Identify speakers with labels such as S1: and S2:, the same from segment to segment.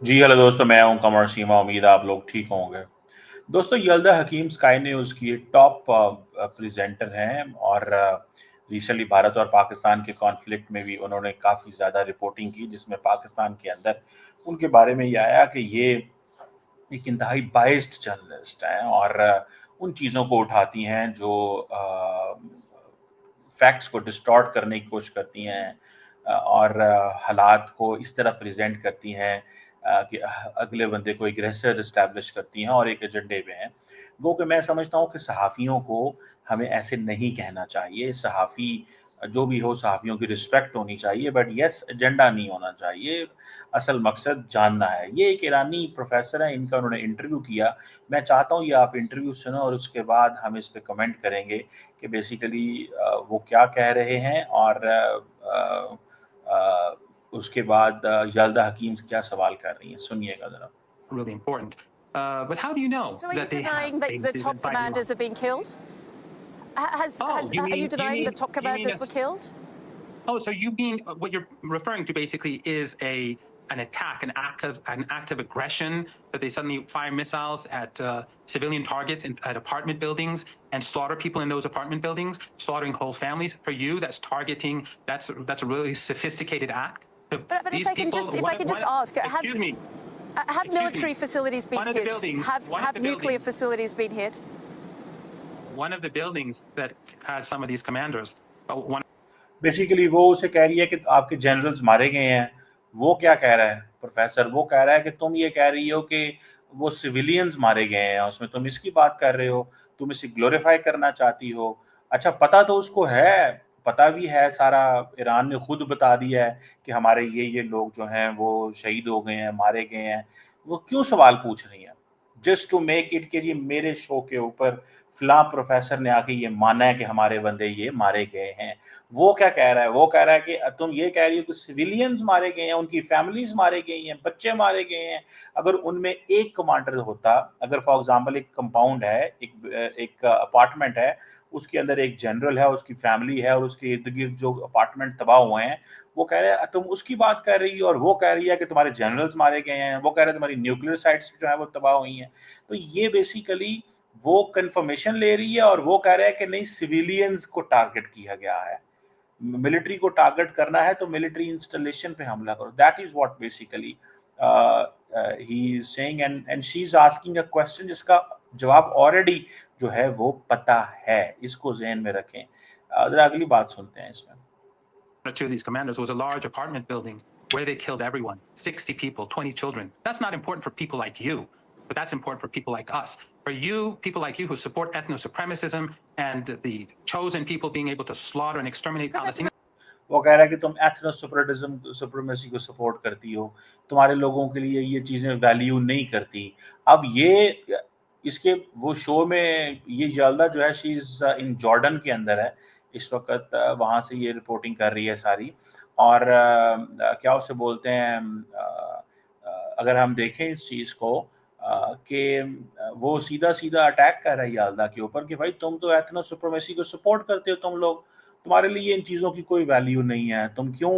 S1: जी hello दोस्तों, मैं हूं कमर सीमा। उम्मीद है आप लोग ठीक होंगे। दोस्तों, यल्दा हकीम स्काई न्यूज़ की टॉप प्रेजेंटर हैं और रिसेंटली भारत और पाकिस्तान के कॉन्फ्लिक्ट में भी उन्होंने काफ़ी ज़्यादा रिपोर्टिंग की, जिसमें पाकिस्तान के अंदर उनके बारे में ये आया कि ये एक इंतहाई बाइस्ड जर्नलिस्ट हैं और उन चीज़ों को उठाती हैं जो फैक्ट्स को डिस्टॉर्ट करने की कोशिश करती हैं और हालात को इस तरह प्रेजेंट करती हैं कि अगले बंदे को एग्रेसर इस्टेब्लिश करती हैं और एक एजेंडे पे हैं। गो कि मैं समझता हूँ कि सहाफ़ियों को हमें ऐसे नहीं कहना चाहिए। सहाफ़ी जो भी हो, सहाफ़ियों की रिस्पेक्ट होनी चाहिए, बट येस, एजेंडा नहीं होना चाहिए। असल मकसद जानना है। ये एक ईरानी प्रोफ़ेसर हैं, इनका उन्होंने इंटरव्यू किया। मैं चाहता हूँ ये आप इंटरव्यू सुनो और उसके बाद हम इस पे कमेंट करेंगे कि बेसिकली वो क्या कह रहे हैं और उसके बाद यल्दा हकीम से क्या सवाल कर रही हैं। सुनिएगा ज़रा।
S2: Really important. But how do you know
S3: So are you
S2: that they have
S3: denying that the
S2: bases
S3: top
S2: inside Iran?
S3: commanders are being killed?
S2: Oh,
S3: Are you denying that top
S2: you mean
S3: commanders were killed?
S2: so you mean what you're referring to basically is an attack, an act of aggression, that they suddenly fire missiles at civilian targets at apartment buildings and slaughter people in those apartment buildings, slaughtering whole families. For you, that's targeting. That's a really sophisticated act.
S3: But
S2: These people.
S3: if I can just ask,
S2: Excuse me.
S3: have
S2: Excuse
S3: military
S2: me.
S3: facilities been
S2: One of the
S3: hit?
S2: buildings.
S3: Have nuclear facilities been hit?
S2: One of the buildings that has some of these commanders. One
S1: basically वो उसे कह रही है कि आपके generals मारे गए हैं। वो क्या कह रहा है प्रोफेसर? वो कह रहा है कि तुम ये कह रही हो कि वो सिविलियंस मारे गए हैं, उसमें तुम इसकी बात कर रहे हो, तुम इसे ग्लोरीफाई करना चाहती हो। अच्छा, पता तो उसको है, पता भी है सारा। ईरान ने खुद बता दिया है कि हमारे ये लोग जो हैं वो शहीद हो गए हैं, मारे गए हैं। वो क्यों सवाल पूछ रही हैं? जस्ट टू मेक इट कि जी मेरे शो के ऊपर फलां प्रोफेसर ने आके ये माना है कि हमारे बंदे ये मारे गए हैं। वो क्या कह रहा है? वो कह रहा है कि तुम ये कह रही हो कि सिविलियंस मारे गए हैं, उनकी फैमिलीज मारे गई हैं, बच्चे मारे गए हैं। अगर उनमें एक कमांडर होता, अगर फॉर एग्जांपल एक कंपाउंड है, एक अपार्टमेंट है, उसके अंदर एक जनरल है, उसकी फैमिली है और उसके इर्द गिर्द जो अपार्टमेंट तबाह हुए हैं, वो कह रहे हैं तुम उसकी बात कर रही हो और वो कह रही है कि तुम्हारे जनरल्स मारे गए हैं, वो कह रहे हैं तुम्हारी न्यूक्लियर साइट्स जो है वो तबाह हुई हैं। तो ये बेसिकली वो कंफर्मेशन ले रही है और वो कह रहा है कि नहीं, सिविलियंस को टारगेट किया गया है। मिलिट्री को टारगेट करना है तो मिलिट्री इंस्टॉलेशन पे हमला करो। That is what basically he is saying and she is asking a question जिसका जवाब ऑलरेडी जो है वो पता है। इसको ज़हन में रखें। जरा अगली बात सुनते हैं इसमें।
S2: or two of these commanders was a large apartment building where they killed everyone, 60 people, 20 children. That's not important for people like you, but that's important for people like us. For you, people like you who support ethno-supremacism and the chosen people being able to slaughter and exterminate Palestinians.
S1: वो कह रहा है कि तुम ethno supremacy को support करती हो, तुम्हारे लोगों के लिए ये चीज़ें वैल्यू नहीं करती। अब ये इसके वो शो में ये यल्दा जो है शी इज़ इन जॉर्डन के अंदर है इस वक़्त। वहाँ से ये रिपोर्टिंग कर रही है सारी। और क्या उसे बोलते हैं, अगर हम देखें इस चीज़ को कि वो सीधा-सीधा अटैक कर रहा है यल्दा के ऊपर कि भाई तुम तो एथनो सुप्रीमेसी को सपोर्ट करते हो तुम लोग। तुम्हारे लिए इन चीज़ों की कोई वैल्यू नहीं है। तुम क्यों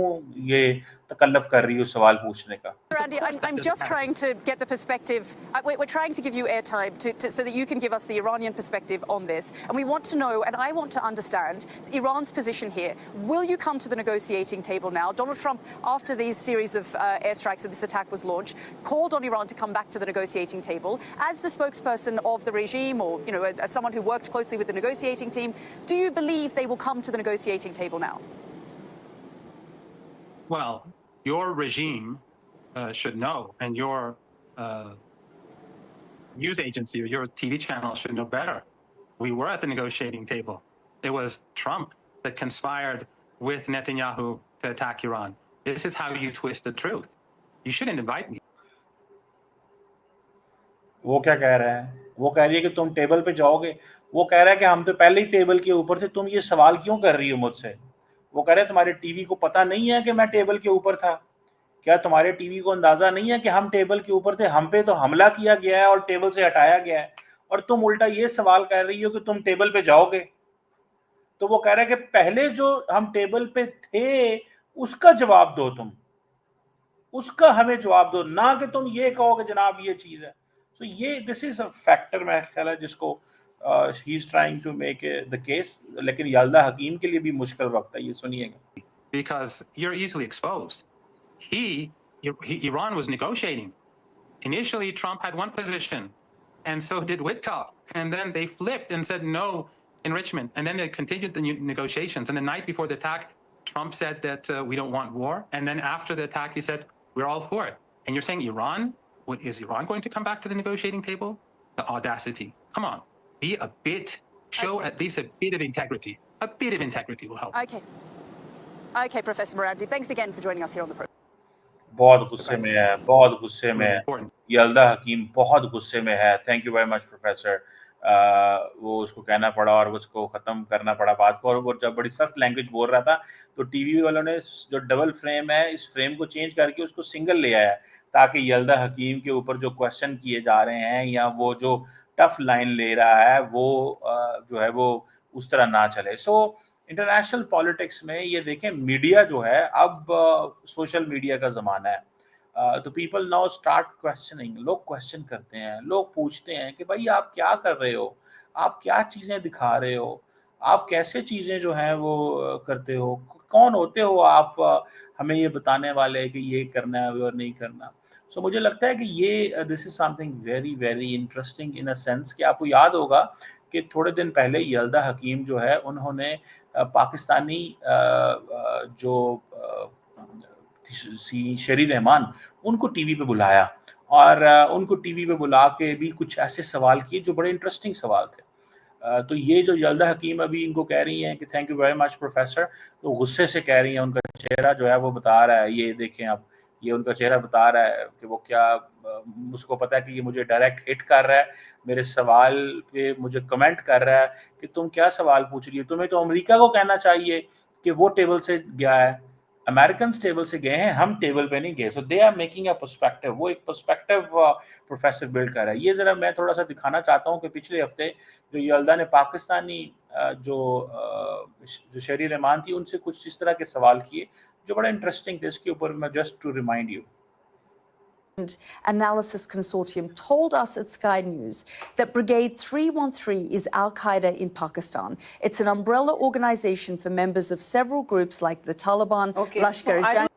S1: ये तकल्लुफ़ कर रही हो सवाल पूछने का?
S3: Randy, I'm just trying to get the perspective. We're trying to give you airtime so that you can give us the Iranian perspective on this. And we want to know, and I want to understand, Iran's position here. Will you come to the negotiating table now? Donald Trump, after these series of airstrikes and this attack was launched, called on Iran to come back to the negotiating table. As the spokesperson of the regime, or as someone who worked closely with the negotiating team, do you believe they will come to the negotiating table now?
S2: Well, your regime should know, and your news agency or your TV channel should know better. We were at the negotiating table. It was Trump that conspired with Netanyahu to attack Iran. This is how you twist the truth. You shouldn't invite me.
S1: वो क्या कह रहा है? वो कह रही है कि तुम टेबल पे जाओगे। वो कह रहा है कि हम तो पहले ही टेबल के ऊपर थे, तुम ये सवाल क्यों कर रही हो मुझसे? वो कह रहे हैं तुम्हारे टीवी को पता नहीं है कि मैं टेबल के ऊपर था? क्या तुम्हारे टीवी को अंदाजा नहीं है कि हम टेबल के ऊपर थे? हम पे तो हमला किया गया है और टेबल से हटाया गया है और तुम उल्टा ये सवाल कर रही हो कि तुम टेबल पे जाओगे। तो वो कह रहा है कि पहले जो हम टेबल पे थे उसका जवाब दो तुम। उसका हमें जवाब दो, ना कि तुम ये कहो कि जनाब ये चीज है। सो ये दिस इज अ फैक्टर मेरा ख्याल है जिसको he is trying to make the case, लेकिन याल्दा हकीम के लिए भी मुश्किल वक्त है, ये सुनिएगा।
S2: Because you're easily exposed. Iran was negotiating. Initially, Trump had one position, and so did Witkoff. And then they flipped and said no enrichment. And then they continued the negotiations. And the night before the attack, Trump said that we don't want war. And then after the attack, he said, we're all for it. And you're saying Iran? Is Iran going to come back to the negotiating table? The audacity. Come on. Be a bit, show at least a bit of integrity. A bit of integrity will help.
S3: Okay. Okay, Professor Marandi, thanks again for joining us here on the program.
S1: बहुत गुस्से में है, बहुत गुस्से में है।
S2: Important.
S1: यल्दा हकीम बहुत गुस्से में है। Thank you very much professor. वो उसको कहना पड़ा और उसको खत्म करना पड़ा बात को, और वो जब बड़ी सख्त लैंग्वेज बोल रहा था तो टीवी वालों ने जो डबल फ्रेम है इस फ्रेम को चेंज करके उसको सिंगल ले आया, ताकि यल्दा हकीम के ऊपर जो क्वेश्चन किए जा रहे हैं या वो जो टफ लाइन ले रहा है वो जो है वो उस तरह ना चले। सो इंटरनेशनल पॉलिटिक्स में ये देखें, मीडिया जो है अब सोशल मीडिया का ज़माना है, तो पीपल नाउ स्टार्ट क्वेश्चनिंग, लोग क्वेश्चन करते हैं, लोग पूछते हैं कि भाई आप क्या कर रहे हो, आप क्या चीज़ें दिखा रहे हो, आप कैसे चीज़ें जो हैं वो करते हो, कौन होते हो आप हमें ये बताने वाले कि ये करना है और नहीं करना। सो मुझे लगता है कि ये this is something very very interesting in a sense कि आपको याद होगा कि थोड़े दिन पहले यल्दा हकीम जो है उन्होंने पाकिस्तानी जो शरी रहमान उनको टीवी पे बुलाया, और उनको टीवी पे बुला के भी कुछ ऐसे सवाल किए जो बड़े इंटरेस्टिंग सवाल थे। तो ये जो यल्दा हकीम अभी इनको कह रही हैं कि thank you very much professor, तो गुस्से से कह रही हैं, उनका चेहरा जो है वो बता रहा है, ये देखें आप, ये उनका चेहरा बता रहा है कि वो क्या, उसको पता है कि ये मुझे डायरेक्ट हिट कर रहा है, मेरे सवाल पे मुझे कमेंट कर रहा है कि तुम क्या सवाल पूछ रही हो, तुम्हें तो अमेरिका को कहना चाहिए कि वो टेबल से गया है, अमेरिकन टेबल से गए हैं, हम टेबल पे नहीं गए। So they are making a perspective, वो एक पर्सपेक्टिव प्रोफेसर बिल्ड कर रहा है। ये जरा मैं थोड़ा सा दिखाना चाहता हूँ कि पिछले हफ्ते जो यल्दा ने पाकिस्तानी जो शरी रहमान थी उनसे कुछ इस तरह के सवाल किए जो बड़ा इंटरेस्टिंग थे। इसके ऊपर मैं just to remind you,
S4: Analysis Consortium told us at Sky News that Brigade 313 is Al-Qaeda in Pakistan. It's an umbrella organization for members of several groups like the Taliban, Lashkar-e-Jaish.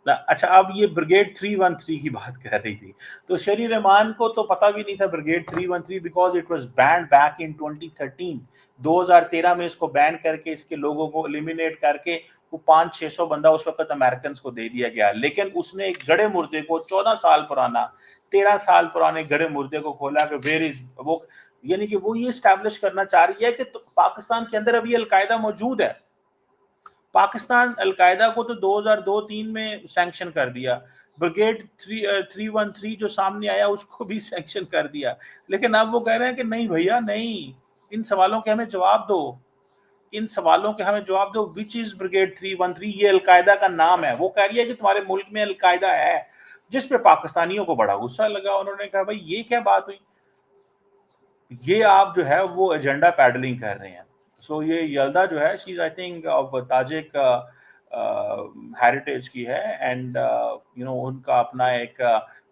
S1: अच्छा, अब ये brigade 313 की बात कर रही थी, तो शरी रहमान को तो पता भी नहीं था brigade 313 because it was band back in 2013। 2013 में इसको बैन करके इसके लोगों को एलिमिनेट करके वो 500-600 बंदा उस वक्त अमेरिकन को दे दिया गया, लेकिन उसने एक गड़े मुर्दे को 14 साल पुराना 13 साल पुराने गड़े मुर्दे को खोला कि वेयर इज वो, यानी कि वो ये स्टैब्लिश करना चाह रही है कि तो पाकिस्तान के अंदर अभी अलकायदा मौजूद है। पाकिस्तान अलकायदा को तो 2002-3 में सैंक्शन कर दिया, ब्रिगेड 313 जो सामने आया उसको भी सैंक्शन कर दिया, लेकिन अब वो कह रहे हैं कि नहीं भैया नहीं, इन सवालों के हमें जवाब दो, इन सवालों के हमें जवाब दो, विच इज ब्रिगेड 313, ये अलकायदा का नाम है। वो कह रही है कि तुम्हारे मुल्क में अलकायदा है, जिस पे पाकिस्तानियों को बड़ा गुस्सा लगा। उन्होंने कहा भाई ये क्या बात हुई, ये आप जो है वो एजेंडा पैडलिंग कर रहे हैं। सो ये यल्दा जो है she is I think of Tajik heritage की है, एंड यू नो उनका अपना एक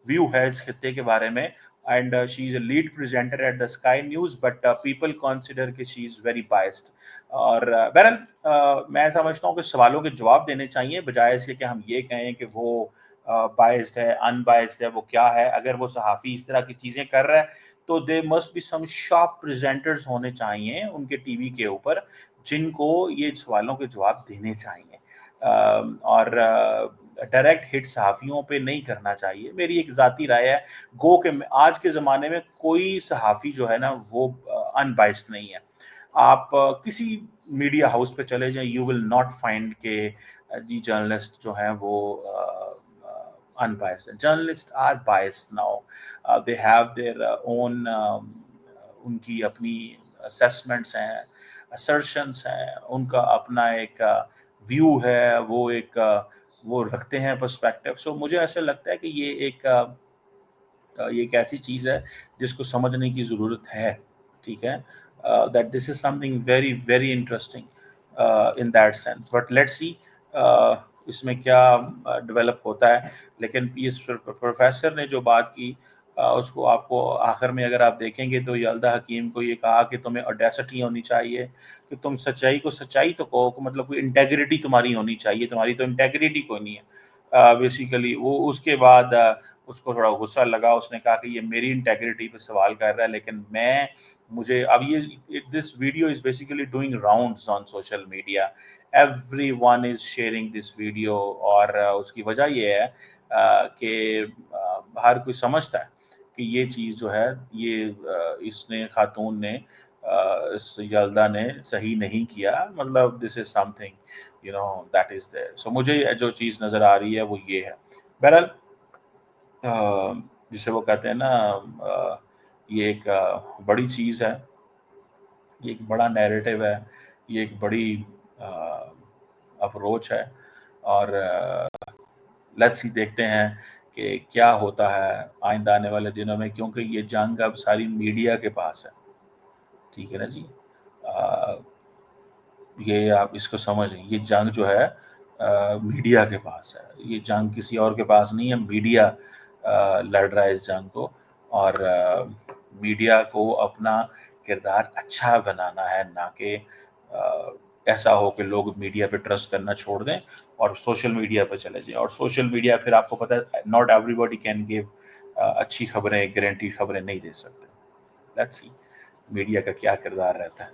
S1: व्यू है इस खित्ते के बारे में, and she is a lead presenter at the sky news, but people consider कि शी इज वेरी बायस्ड। और बहरहाल मैं समझता हूँ कि सवालों के जवाब देने चाहिए बजाय इसके कि हम ये कहें कि वो बायस्ड है, अनबायस्ड है, वो क्या है। अगर वो सहाफ़ी इस तरह की चीज़ें कर रहा है तो they must be some shop presenters होने चाहिए उनके टीवी के ऊपर जिनको ये सवालों के जवाब देने चाहिए, और डायरेक्ट हिट सहाफ़ियों पे नहीं करना चाहिए। मेरी एक ज़ाती राय है, गो के आज के ज़माने में कोई सहाफ़ी जो है ना वो अनबायस्ड नहीं है। आप किसी मीडिया हाउस पे चले जाएं, यू विल नॉट फाइंड के जी जर्नलिस्ट जो हैं वो unbiased. Journalists are biased now. They have their own उनकी अपनी assessments हैं, assertions हैं, उनका अपना एक व्यू है, वो एक वो रखते हैं पर्सपेक्टिव। सो मुझे ऐसा लगता है कि ये एक ऐसी चीज़ है जिसको समझने की ज़रूरत है, ठीक है, that this is something very very interesting in that sense, but let's see इसमें क्या डेवलप होता है। लेकिन इस प्रोफेसर ने जो बात की उसको आपको आखिर में अगर आप देखेंगे तो यल्दा हकीम को ये कहा कि तुम्हें ऑडेसिटी होनी चाहिए कि तुम सच्चाई को सच्चाई तो कहो, मतलब कोई इंटेग्रिटी तुम्हारी होनी चाहिए, तुम्हारी तो इंटेग्रिटी कोई नहीं है बेसिकली। वो उसके बाद उसको थोड़ा गुस्सा लगा, उसने कहा कि ये मेरी इंटेग्रिटी पे सवाल कर रहा है। लेकिन मुझे अब ये this video is basically doing rounds on social media, everyone is sharing this video, और उसकी वजह ये है कि हर कोई समझता है कि ये चीज़ जो है ये इसने खातून ने इस यल्दा ने सही नहीं किया, मतलब this is something you know that is there. So मुझे जो चीज़ नज़र आ रही है वो ये है। बहरहाल जिसे वो कहते हैं ना ये एक बड़ी चीज़ है, ये एक बड़ा नैरेटिव है, ये एक बड़ी अप्रोच है, और लेट्स सी देखते हैं कि क्या होता है आइंदा आने वाले दिनों में, क्योंकि ये जंग अब सारी मीडिया के पास है। ठीक है ना जी। ये आप इसको समझें, ये जंग जो है मीडिया के पास है, ये जंग किसी और के पास नहीं है। मीडिया लड़ रहा है इस जंग को, और मीडिया को अपना किरदार अच्छा बनाना है, ना कि ऐसा हो कि लोग मीडिया पे ट्रस्ट करना छोड़ दें और सोशल मीडिया पे चले जाएं। और सोशल मीडिया फिर आपको पता है नॉट एवरीबॉडी कैन गिव अच्छी खबरें, गारंटी खबरें नहीं दे सकते। लेट्स सी मीडिया का क्या किरदार रहता है।